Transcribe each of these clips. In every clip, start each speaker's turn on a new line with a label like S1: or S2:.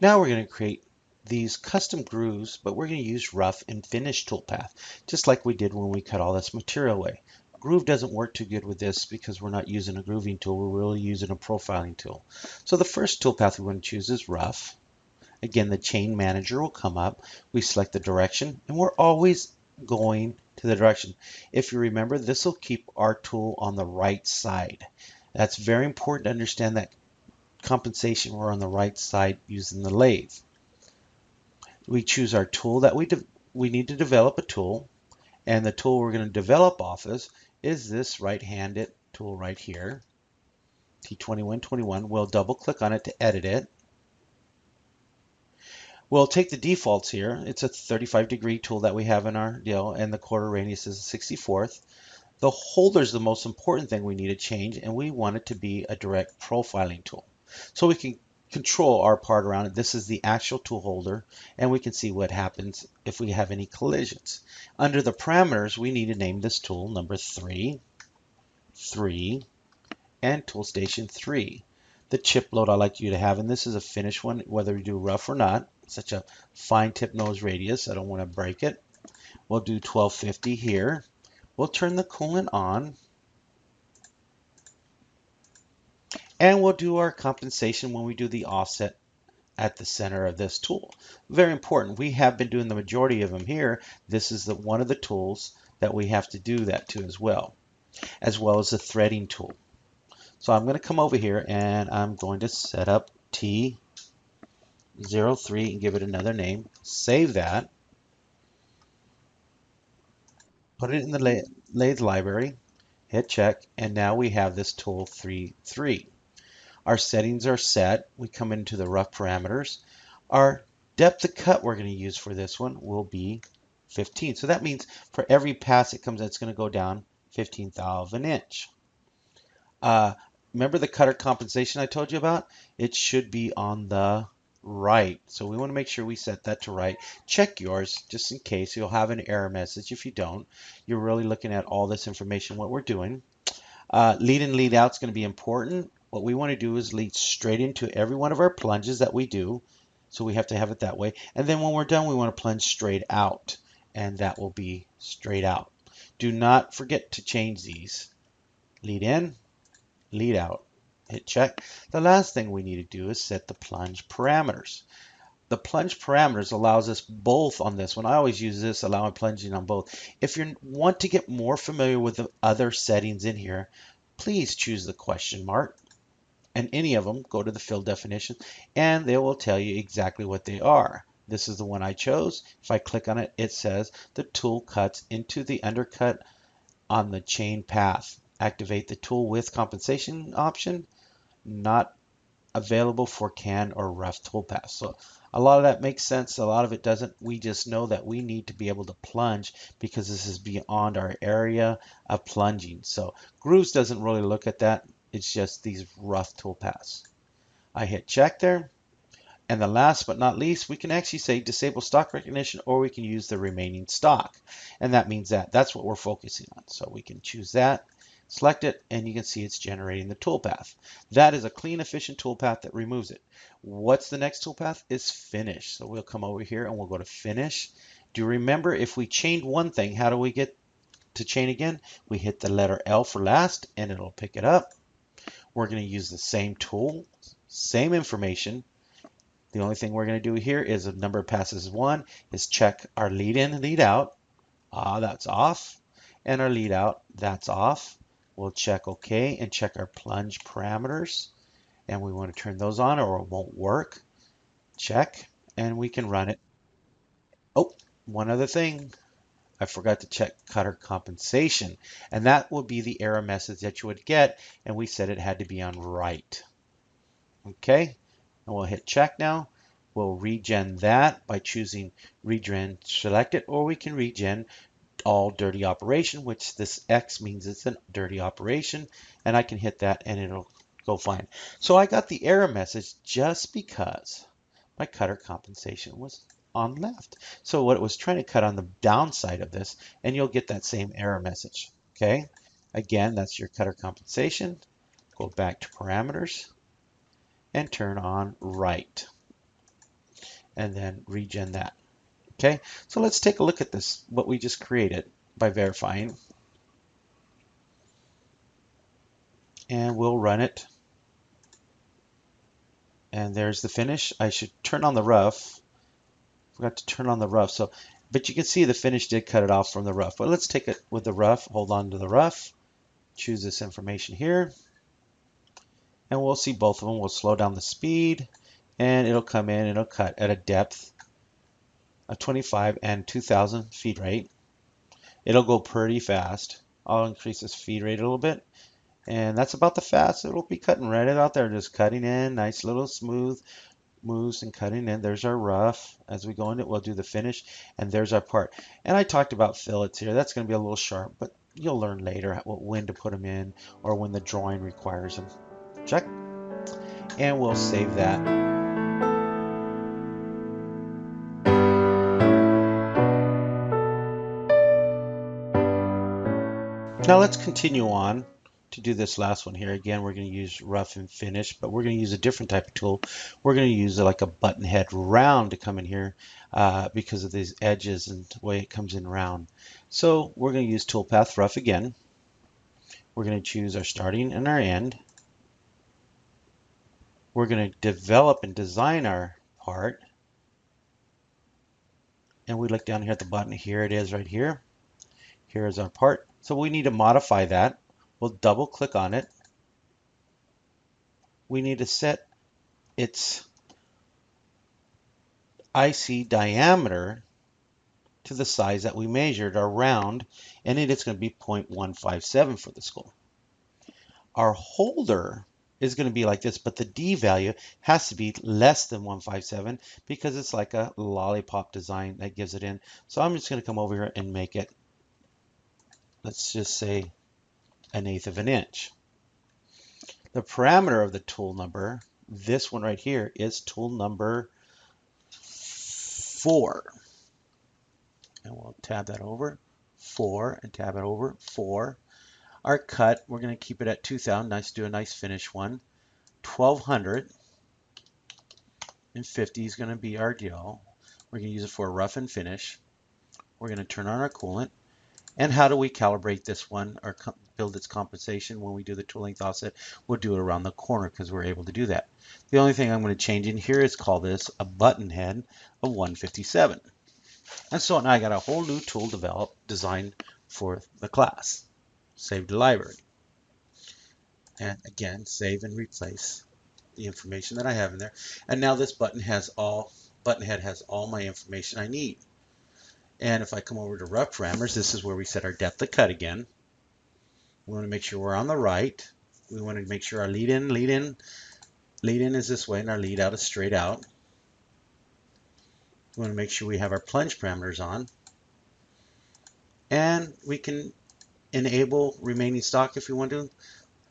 S1: Now we're going to create these custom grooves, but we're going to use rough and finish toolpath, just like we did when we cut all this material away. Groove doesn't work too good with this because we're not using a grooving tool, we're really using a profiling tool. So the first toolpath we want to choose is rough. Again, the chain manager will come up. We select the direction, and we're always going to the direction. If you remember, this will keep our tool on the right side. That's very important to understand that compensation, we're on the right side using the lathe. We choose our tool that we need to develop a tool, and the tool we're going to develop off is this right-handed tool right here, T2121. We'll double click on it to edit it. We'll take the defaults here. It's a 35-degree tool that we have in our deal, and the quarter radius is a 64th. The holder is the most important thing we need to change, and we want it to be a direct profiling tool. So we can control our part around it. This is the actual tool holder, and we can see what happens if we have any collisions. Under the parameters, we need to name this tool number 3, 3, and tool station 3. The chip load I like you to have, and this is a finished one, whether you do rough or not. Such a fine tip nose radius, I don't want to break it. We'll do 1250 here. We'll turn the coolant on, and we'll do our compensation when we do the offset at the center of this tool. Very important. We have been doing the majority of them here. This is one of the tools that we have to do that to as well as the threading tool. So I'm going to come over here and I'm going to set up T03 and give it another name. Save that. Put it in the lathe library. Hit check, and now we have this tool 3.3. Our settings are set. We come into the rough parameters. Our depth of cut we're going to use for this one will be 15. So that means for every pass it comes in, it's going to go down 1/15 of an inch. Remember the cutter compensation I told you about? It should be on the right. So we want to make sure we set that to right. Check yours just in case. You'll have an error message. If you don't, you're really looking at all this information, what we're doing. Lead in, lead out is going to be important. What we want to do is lead straight into every one of our plunges that we do. So we have to have it that way. And then when we're done, we want to plunge straight out. And that will be straight out. Do not forget to change these. Lead in, lead out. Hit check. The last thing we need to do is set the plunge parameters. The plunge parameters allows us both on this one. I always use this, allowing plunging on both. If you want to get more familiar with the other settings in here, please choose the question mark. And any of them, go to the field definition, and they will tell you exactly what they are. This is the one I chose. If I click on it, it says the tool cuts into the undercut on the chain path. Activate the tool width compensation option. Not available for can or rough toolpath. So a lot of that makes sense. A lot of it doesn't. We just know that we need to be able to plunge because this is beyond our area of plunging. So grooves doesn't really look at that. It's just these rough toolpaths. I hit check there. And the last but not least, we can actually say disable stock recognition, or we can use the remaining stock. And that means that that's what we're focusing on. So we can choose that. Select it, and you can see it's generating the toolpath. That is a clean, efficient toolpath that removes it. What's the next toolpath? Is finish. So we'll come over here and we'll go to finish. Do you remember if we chained one thing, how do we get to chain again? We hit the letter L for last, and it'll pick it up. We're going to use the same tool, same information. The only thing we're going to do here is if number of passes 1 is check our lead in and lead out. That's off. And our lead out, that's off. We'll check OK and check our plunge parameters. And we want to turn those on or it won't work. Check. And we can run it. Oh, one other thing. I forgot to check cutter compensation. And that will be the error message that you would get. And we said it had to be on right. Okay. And we'll hit check now. We'll regen that by choosing regen selected, or we can regen all dirty operation, which this X means it's a dirty operation, and I can hit that and it'll go fine. So I got the error message just because my cutter compensation was on left. So what it was trying to cut on the downside of this, and you'll get that same error message. Okay, again, that's your cutter compensation. Go back to parameters and turn on right. and then regen that. Okay, so let's take a look at this, what we just created by verifying. And we'll run it. And there's the finish. I should turn on the rough. Forgot to turn on the rough. So, but you can see the finish did cut it off from the rough. But let's take it with the rough. Hold on to the rough. Choose this information here. And we'll see both of them. We'll slow down the speed. And it'll come in. It'll cut at a depth of 25 and 2,000 feed rate. It'll go pretty fast. I'll increase this feed rate a little bit. And that's about the fast it'll be cutting right out there. Just cutting in. Nice little smooth moves and cutting in. There's our rough. As we go into it, we'll do the finish, and there's our part. And I talked about fillets here. That's going to be a little sharp, but you'll learn later when to put them in or when the drawing requires them. Check. And we'll save that. Now let's continue on to do this last one here. Again, we're going to use rough and finish, but we're going to use a different type of tool. We're going to use like a button head round to come in here because of these edges and the way it comes in round. So we're going to use toolpath rough again. We're going to choose our starting and our end. We're going to develop and design our part. And we look down here at the button. Here it is right here. Here is our part. So we need to modify that. We'll double click on it. We need to set its IC diameter to the size that we measured, our round, and it is going to be 0.157 for the skull. Our holder is going to be like this, but the D value has to be less than 157 because it's like a lollipop design that gives it in. So I'm just going to come over here and make it, let's just say 1/8 of an inch. The parameter of the tool number, this one right here, is tool number 4. And we'll tab that over, 4, and tab it over, 4. Our cut, we're going to keep it at 2,000. Nice, do a nice finish one. 1,250 is going to be our deal. We're going to use it for a rough and finish. We're going to turn on our coolant. And how do we calibrate this one or build its compensation when we do the tool length offset? We'll do it around the corner because we're able to do that. The only thing I'm going to change in here is call this a button head of 157. And so now I got a whole new tool designed for the class. Save to library. And again, save and replace the information that I have in there. And now this button head has all my information I need. And if I come over to rough parameters, this is where we set our depth of cut again. We want to make sure we're on the right. We want to make sure our lead in is this way and our lead out is straight out. We want to make sure we have our plunge parameters on. And we can enable remaining stock if we want to,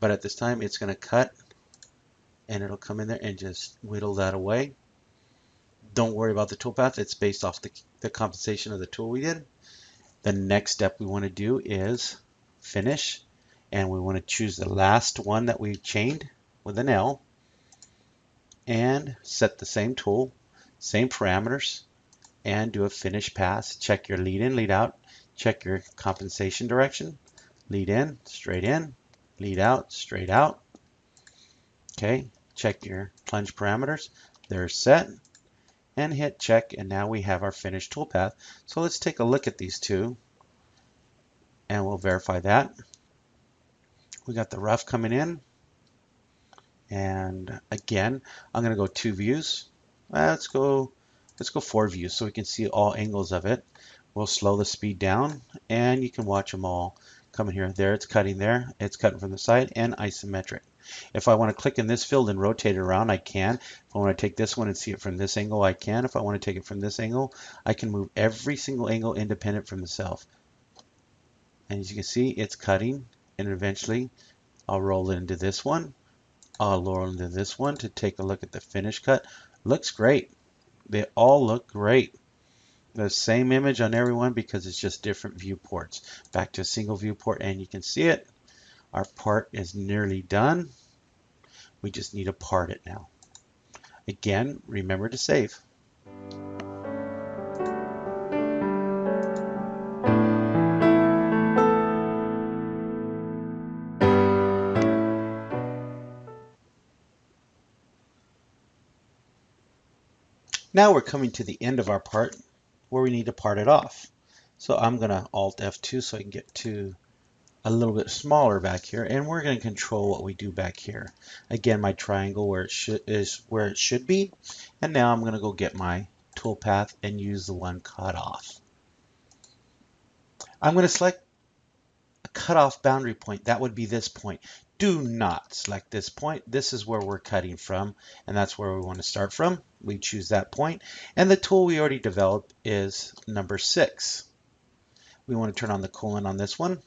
S1: but at this time it's going to cut and it'll come in there and just whittle that away. Don't worry about the toolpath. It's based off the compensation of the tool we did. The next step we want to do is finish, and we want to choose the last one that we chained with an L and set the same tool, same parameters, and do a finish pass. Check your lead in, lead out, check your compensation direction, lead in, lead out, straight out. Okay, check your plunge parameters. They're set. And hit check, and now we have our finished toolpath. So let's take a look at these two, and we'll verify that. We got the rough coming in, and again, I'm going to go 2 views. Let's go 4 views so we can see all angles of it. We'll slow the speed down, and you can watch them all coming here. There, it's cutting there. It's cutting from the side and isometric. If I want to click in this field and rotate it around, I can. If I want to take this one and see it from this angle, I can. If I want to take it from this angle, I can move every single angle independent from the self. And as you can see, it's cutting, and eventually I'll roll it into this one. I'll roll into this one to take a look at the finished cut. Looks great. They all look great. The same image on everyone because it's just different viewports. Back to a single viewport, and you can see it. Our part is nearly done. We just need to part it now. Again, remember to save. Now we're coming to the end of our part where we need to part it off. So I'm going to Alt F2 so I can get to a little bit smaller back here, and we're going to control what we do back here. Again, my triangle where is where it should be, and now I'm going to go get my toolpath and use the one cut off. I'm going to select a cutoff boundary point. That would be this point. Do not select this point. This is where we're cutting from, and that's where we want to start from. We choose that point, and the tool we already developed is number 6. We want to turn on the colon on this one.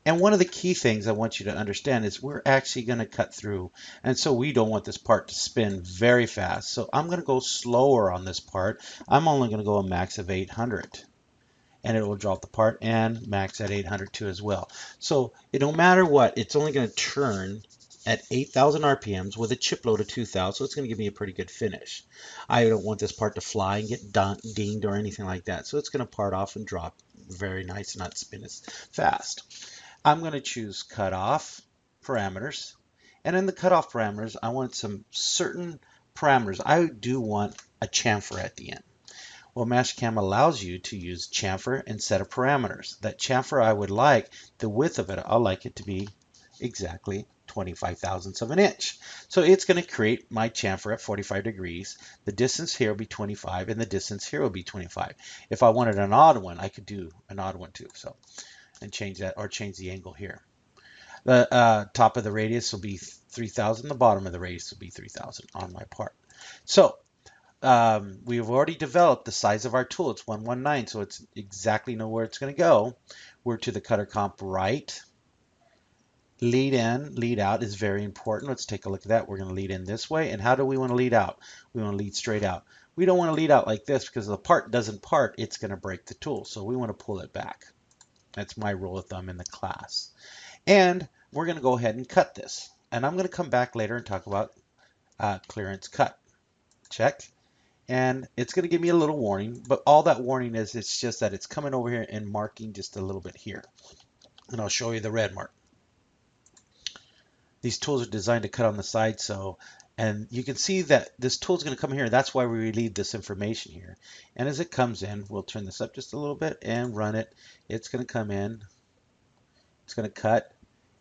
S1: And one of the key things I want you to understand is we're actually going to cut through. And so we don't want this part to spin very fast. So I'm going to go slower on this part. I'm only going to go a max of 800. And it will drop the part and max at 800 too as well. So no matter what, it's only going to turn at 8,000 RPMs with a chip load of 2,000. So it's going to give me a pretty good finish. I don't want this part to fly and get dinged or anything like that. So it's going to part off and drop very nice and not spin as fast. I'm going to choose cutoff parameters. And in the cutoff parameters, I want some certain parameters. I do want a chamfer at the end. Well, Mastercam allows you to use chamfer and set of parameters. That chamfer, I would like the width of it, I'll like it to be exactly 25 thousandths of an inch. So it's going to create my chamfer at 45 degrees. The distance here will be 25 and the distance here will be 25. If I wanted an odd one, I could do an odd one too. So, and change that, or change the angle here. The top of the radius will be 3,000. The bottom of the radius will be 3,000 on my part. So we've already developed the size of our tool. It's 119, so it's exactly know where it's going to go. We're to the cutter comp right. Lead in, lead out is very important. Let's take a look at that. We're going to lead in this way. And how do we want to lead out? We want to lead straight out. We don't want to lead out like this because if the part doesn't part, it's going to break the tool. So we want to pull it back. That's my rule of thumb in the class. And we're going to go ahead and cut this. And I'm going to come back later and talk about clearance cut. Check. And it's going to give me a little warning, but all that warning is it's just that it's coming over here and marking just a little bit here. And I'll show you the red mark. These tools are designed to cut on the side, and you can see that this tool is going to come here. That's why we relieve this information here. And as it comes in, we'll turn this up just a little bit and run it. It's going to come in. It's going to cut.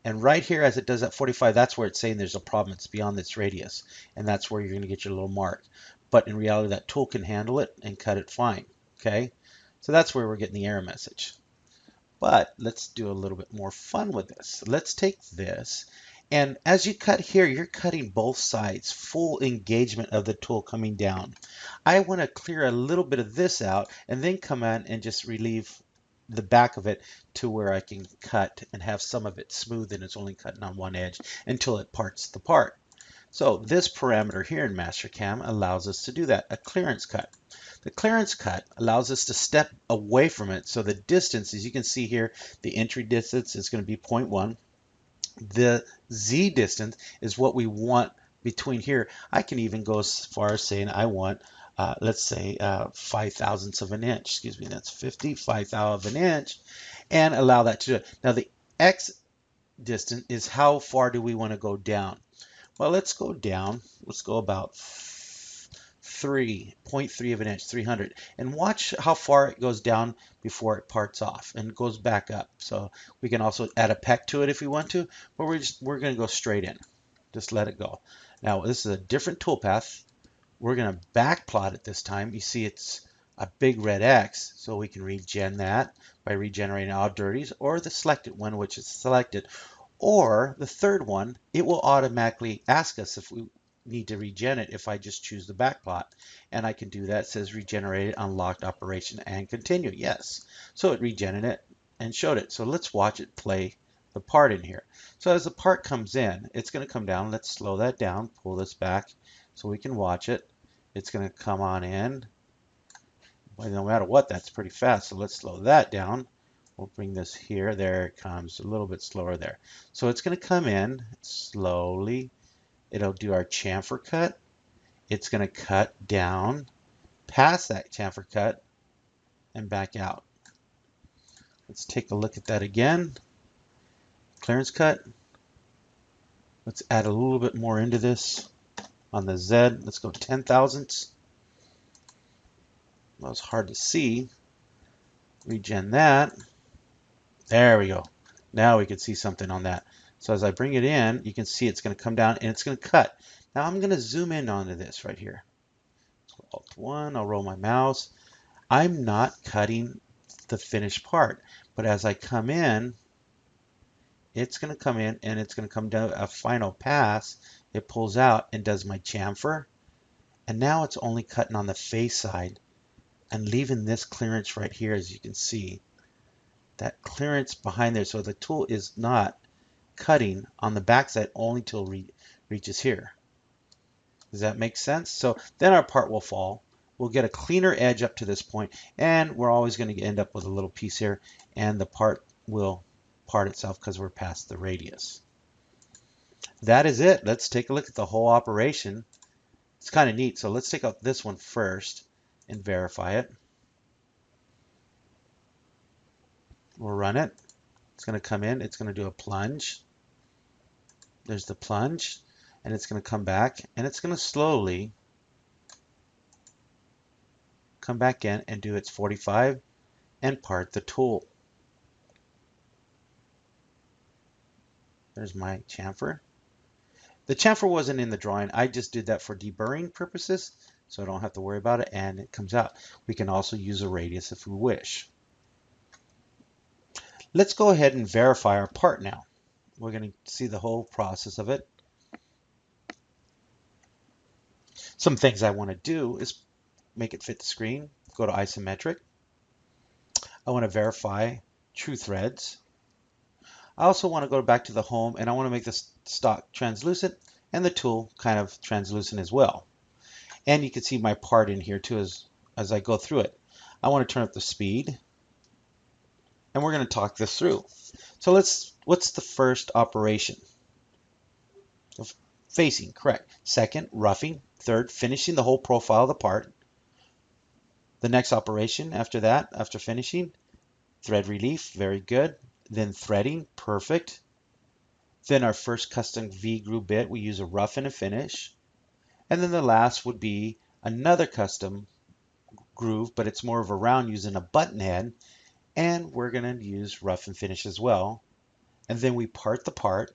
S1: And right here, as it does at 45, that's where it's saying there's a problem. It's beyond its radius. And that's where you're going to get your little mark. But in reality, that tool can handle it and cut it fine. Okay? So that's where we're getting the error message. But let's do a little bit more fun with this. Let's take this. And as you cut here, you're cutting both sides, full engagement of the tool coming down. I want to clear a little bit of this out and then come in and just relieve the back of it to where I can cut and have some of it smooth and it's only cutting on one edge until it parts the part. So this parameter here in Mastercam allows us to do that, a clearance cut. The clearance cut allows us to step away from it. So the distance, as you can see here, the entry distance is going to be 0.1. The Z distance is what we want between here. I can even go as far as saying I want, let's say 5 thousandths of an inch. Excuse me, that's 55 thousandths of an inch, and allow that to do it. Now the X distance is how far do we want to go down. Well, let's go down. Let's go about 3.3 of an inch, 300. And watch how far it goes down before it parts off and goes back up. So we can also add a peck to it if we want to, but we're going to go straight in. Just let it go. Now, this is a different toolpath. We're going to back plot it this time. You see it's a big red X, so we can regen that by regenerating all dirties, or the selected one, which is selected. Or the third one, it will automatically ask us if we need to regen it if I just choose the back plot. And I can do that. It says regenerated, unlocked operation, and continue. Yes. So it regenerated it and showed it. So let's watch it play the part in here. So as the part comes in, it's going to come down. Let's slow that down, pull this back so we can watch it. It's going to come on in. Well, no matter what, that's pretty fast. So let's slow that down. We'll bring this here. There it comes, a little bit slower there. So it's going to come in slowly. It'll do our chamfer cut, it's going to cut down past that chamfer cut and back out. Let's take a look at that again. Clearance cut. Let's add a little bit more into this on the Z. Let's go 10 thousandths. Well, it's hard to see. Regen that. There we go. Now we can see something on that. So as I bring it in, you can see it's going to come down and it's going to cut. Now I'm going to zoom in onto this right here. So Alt-1, I'll roll my mouse. I'm not cutting the finished part, but as I come in, it's going to come in and it's going to come down a final pass. It pulls out and does my chamfer. And now it's only cutting on the face side and leaving this clearance right here, as you can see. That clearance behind there. So the tool is not cutting on the back side only till it reaches here. Does that make sense? So then our part will fall. We'll get a cleaner edge up to this point, and we're always going to end up with a little piece here, and the part will part itself because we're past the radius. That is it. Let's take a look at the whole operation. It's kind of neat. So let's take out this one first and verify it. We'll run it. It's going to come in. It's going to do a plunge. There's the plunge, and it's going to come back, and it's going to slowly come back in and do its 45 and part the tool. There's my chamfer. The chamfer wasn't in the drawing. I just did that for deburring purposes, so I don't have to worry about it, and it comes out. We can also use a radius if we wish. Let's go ahead and verify our part now. We're going to see the whole process of it. Some things I want to do is make it fit the screen. Go to isometric. I want to verify true threads. I also want to go back to the home, and I want to make the stock translucent and the tool kind of translucent as well. And you can see my part in here too as I go through it. I want to turn up the speed, and we're going to talk this through. So what's the first operation? Facing, correct. Second, roughing. Third, finishing the whole profile of the part. The next operation after that, after finishing, thread relief, very good. Then threading, perfect. Then our first custom V-groove bit, we use a rough and a finish. And then the last would be another custom groove, but it's more of a round using a button head. And we're going to use rough and finish as well. And then we part the part.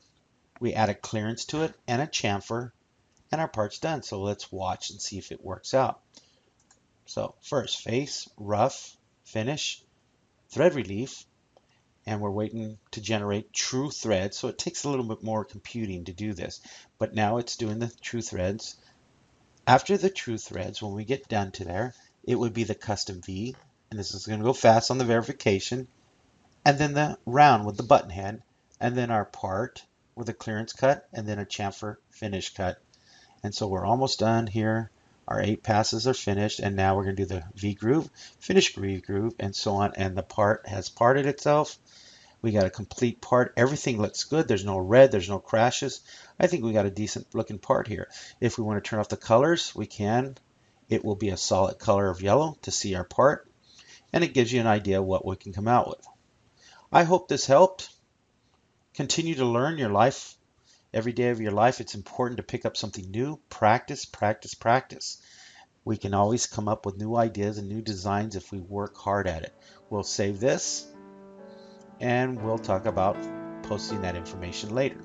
S1: We add a clearance to it and a chamfer, and our part's done. So let's watch and see if it works out. So first, face, rough, finish, thread relief, and we're waiting to generate true threads. So it takes a little bit more computing to do this, but now it's doing the true threads. After the true threads, when we get done to there, it would be the custom V, and this is going to go fast on the verification, and then the round with the button head, and then our part with a clearance cut, and then a chamfer finish cut. And so we're almost done here. Our 8 passes are finished, and now we're going to do the V groove, finish V groove, and so on. And the part has parted itself. We got a complete part. Everything looks good. There's no red. There's no crashes. I think we got a decent looking part here. If we want to turn off the colors, we can. It will be a solid color of yellow to see our part, and it gives you an idea of what we can come out with. I hope this helped. Continue to learn your life. Every day of your life, it's important to pick up something new. Practice, practice, practice. We can always come up with new ideas and new designs if we work hard at it. We'll save this, and we'll talk about posting that information later.